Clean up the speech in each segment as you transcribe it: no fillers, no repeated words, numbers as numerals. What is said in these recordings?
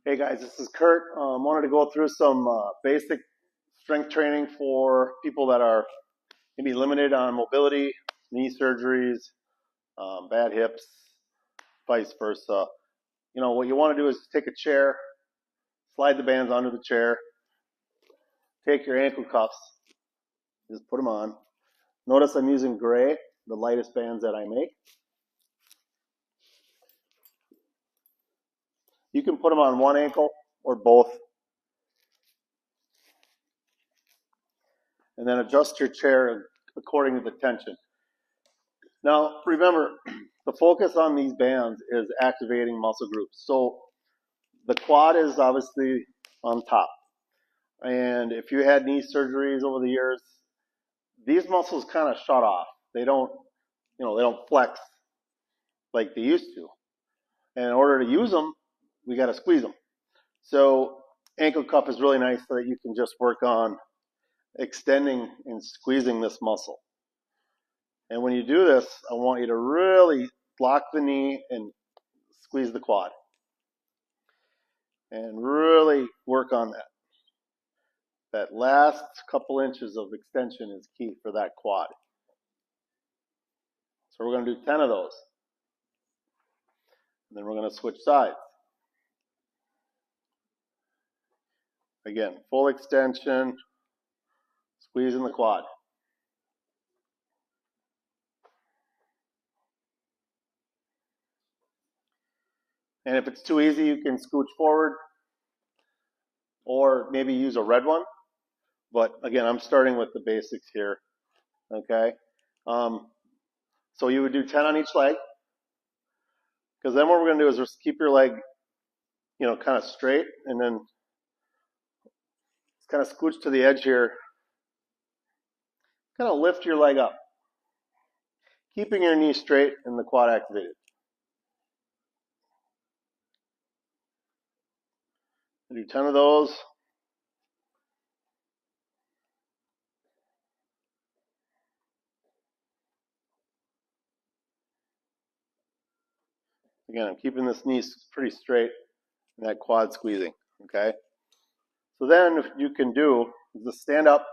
Hey guys, this is Kurt. Wanted to go through some basic strength training for people that are maybe limited on mobility, knee surgeries, bad hips, vice versa. What you want to do is take a chair, slide the bands onto the chair, take your ankle cuffs, just put them on. Notice I'm using gray, the lightest bands that I make. You can put them on one ankle or both, and then adjust your chair according to the tension. Now, remember, the focus on these bands is activating muscle groups. So the quad is obviously on top. And if you had knee surgeries over the years, these muscles kind of shut off. They don't flex like they used to. And in order to use them, we got to squeeze them. So ankle cuff is really nice so that you can just work on extending and squeezing this muscle. And when you do this, I want you to really lock the knee and squeeze the quad. And really work on that. That last couple inches of extension is key for that quad. So we're going to do 10 of those. And then we're going to switch sides. Again, full extension, squeezing the quad. And if it's too easy, you can scooch forward or maybe use a red one. But again, I'm starting with the basics here. Okay. So you would do 10 on each leg. Because then what we're going to do is just keep your leg, kind of straight, and then kind of scooch to the edge here. Kind of lift your leg up, keeping your knee straight and the quad activated. Do 10 of those. Again, I'm keeping this knee pretty straight and that quad squeezing, okay? So then what you can do is just stand up.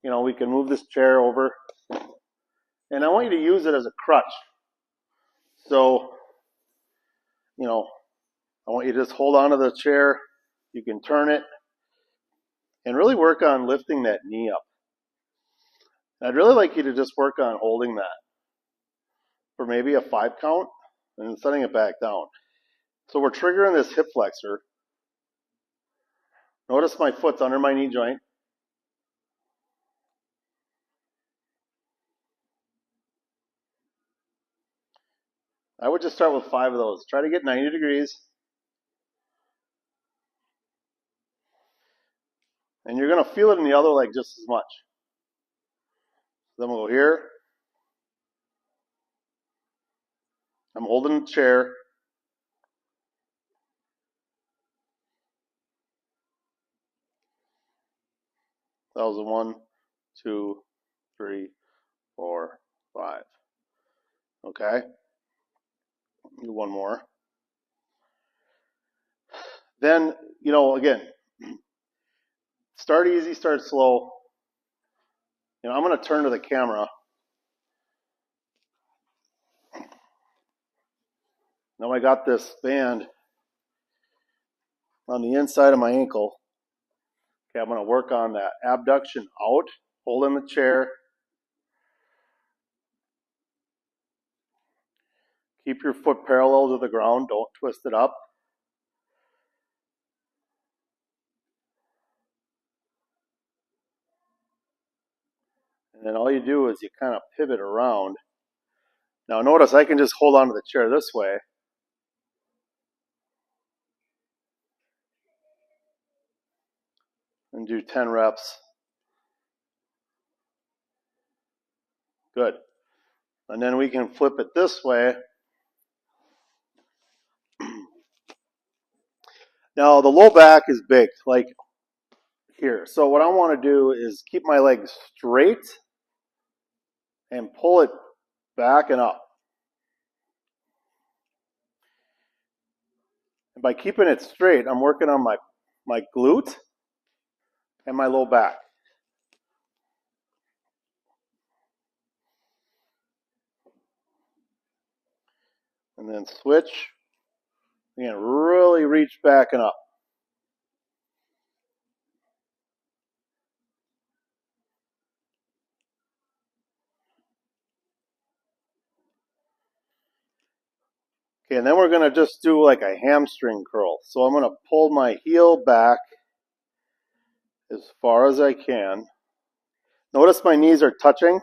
We can move this chair over. And I want you to use it as a crutch. So, I want you to just hold on to the chair. You can turn it and really work on lifting that knee up. I'd really like you to just work on holding that for maybe a 5 count and then setting it back down. So we're triggering this hip flexor. Notice my foot's under my knee joint. I would just start with 5 of those. Try to get 90 degrees. And you're going to feel it in the other leg just as much. Then we'll go here. I'm holding the chair. That was a 1, 2, 3, 4, 5. Okay. Do one more. Then, again, start easy, start slow. I'm going to turn to the camera. Now I got this band on the inside of my ankle. Okay, I'm going to work on that abduction out, holding the chair. Keep your foot parallel to the ground. Don't twist it up. And then all you do is you kind of pivot around. Now notice I can just hold on to the chair this way. And do 10 reps. Good. And then we can flip it this way. Now the low back is big, like here. So what I want to do is keep my legs straight and pull it back and up. And by keeping it straight, I'm working on my glute and my low back. And then switch. Again, really reach back and up. Okay, and then we're going to just do like a hamstring curl. So I'm going to pull my heel back as far as I can. Notice my knees are touching.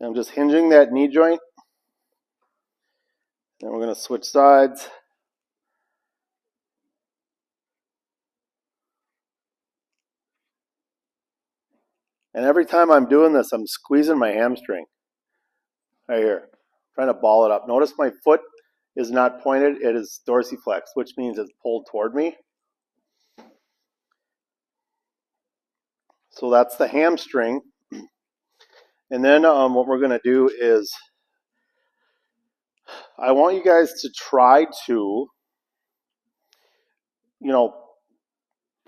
And I'm just hinging that knee joint. Then we're going to switch sides. And every time I'm doing this, I'm squeezing my hamstring. Right here. Trying to ball it up. Notice my foot is not pointed. It is dorsiflexed, which means it's pulled toward me. So that's the hamstring. And then what we're going to do is I want you guys to try to,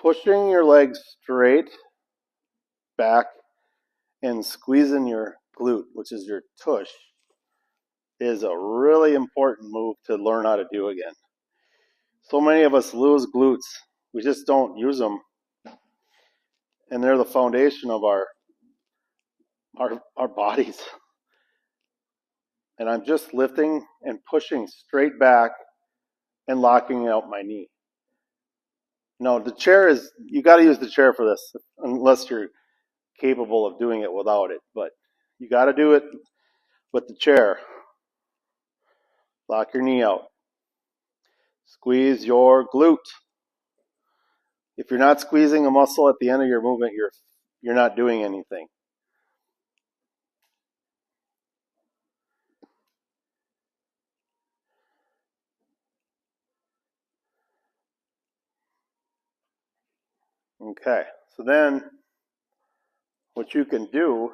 pushing your legs straight back and squeezing your glute, which is your tush, is a really important move to learn how to do again. So many of us lose glutes. We just don't use them. And they're the foundation of our bodies. And I'm just lifting and pushing straight back and locking out my knee. No, the chair is, you got to use the chair for this, unless you're capable of doing it without it. But you got to do it with the chair. Lock your knee out. Squeeze your glute. If you're not squeezing a muscle at the end of your movement, you're not doing anything. Okay, so then what you can do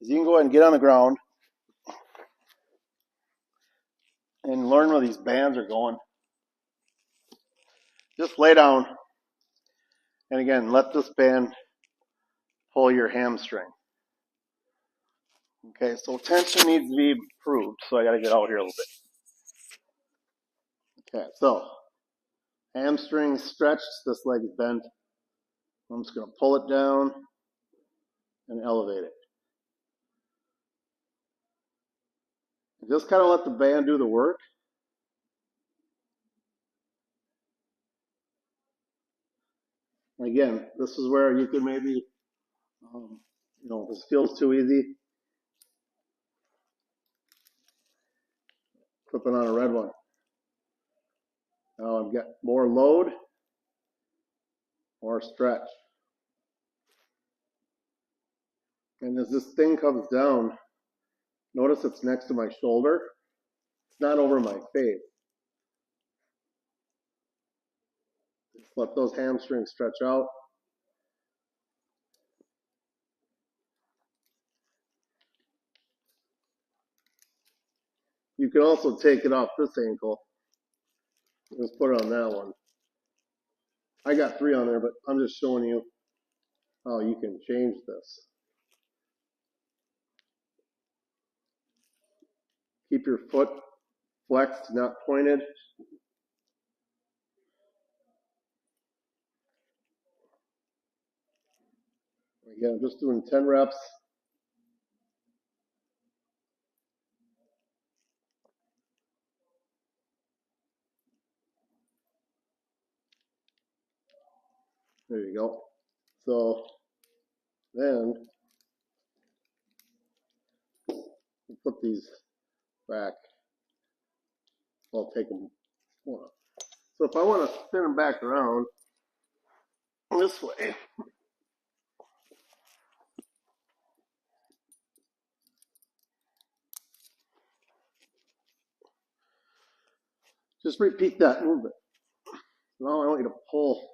is you can go ahead and get on the ground and learn where these bands are going. Just lay down, and again, let this band pull your hamstring. Okay, so tension needs to be improved, so I got to get out here a little bit. Okay, so hamstring stretched, this leg is bent. I'm just going to pull it down and elevate it. Just kind of let the band do the work. Again, this is where you could maybe, if this feels too easy, clipping on a red one. Now I've got more load, more stretch. And as this thing comes down, notice it's next to my shoulder. It's not over my face. Just let those hamstrings stretch out. You can also take it off this ankle. Just put it on that one. I got 3 on there, but I'm just showing you how you can change this. Keep your foot flexed, not pointed. Again, I'm just doing 10 reps. There you go. So then we'll put these back. I'll take them. So if I want to spin them back around this way, just repeat that movement. Now I want you to pull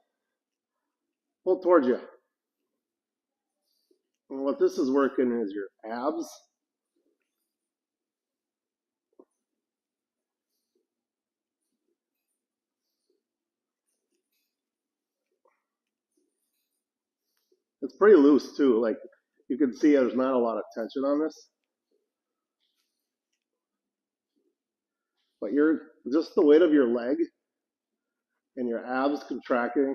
towards you. And what this is working is your abs. It's pretty loose too. Like you can see there's not a lot of tension on this. But you're just the weight of your leg and your abs contracting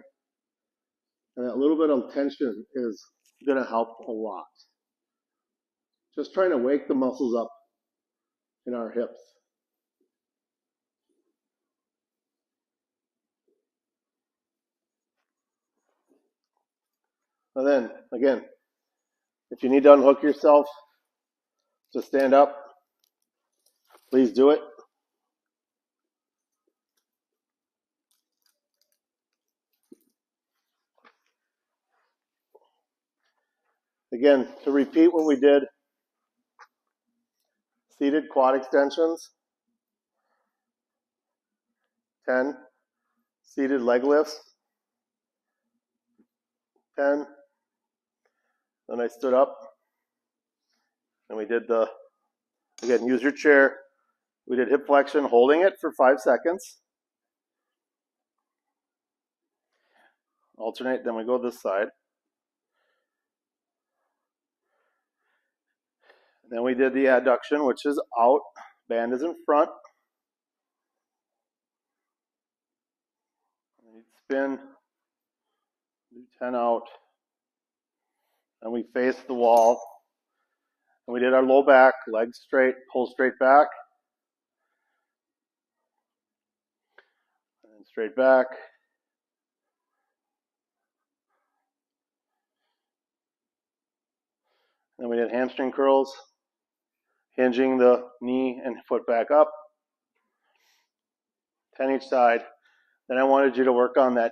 and that little bit of tension is going to help a lot. Just trying to wake the muscles up in our hips. And then, again, if you need to unhook yourself to stand up, please do it. Again, to repeat what we did, seated quad extensions, 10, seated leg lifts, 10, then I stood up, and we did the, again, use your chair. We did hip flexion, holding it for 5 seconds. Alternate, then we go this side. Then we did the abduction, which is out, band is in front. Spin, do 10 out, and we face the wall. And we did our low back, legs straight, pull straight back, and straight back. Then we did hamstring curls, hinging the knee and foot back up, 10 each side. Then I wanted you to work on that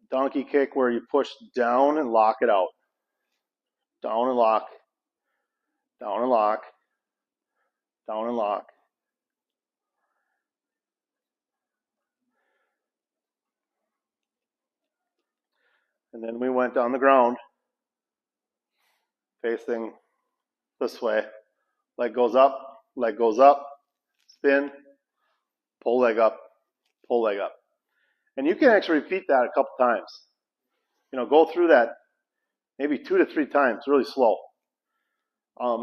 donkey kick where you push down and lock it out. Down and lock, down and lock, down and lock. And then we went on the ground, facing this way. Leg goes up, spin, pull leg up, pull leg up. And you can actually repeat that a couple times. You know, go through that maybe 2 to 3 times, really slow. You'll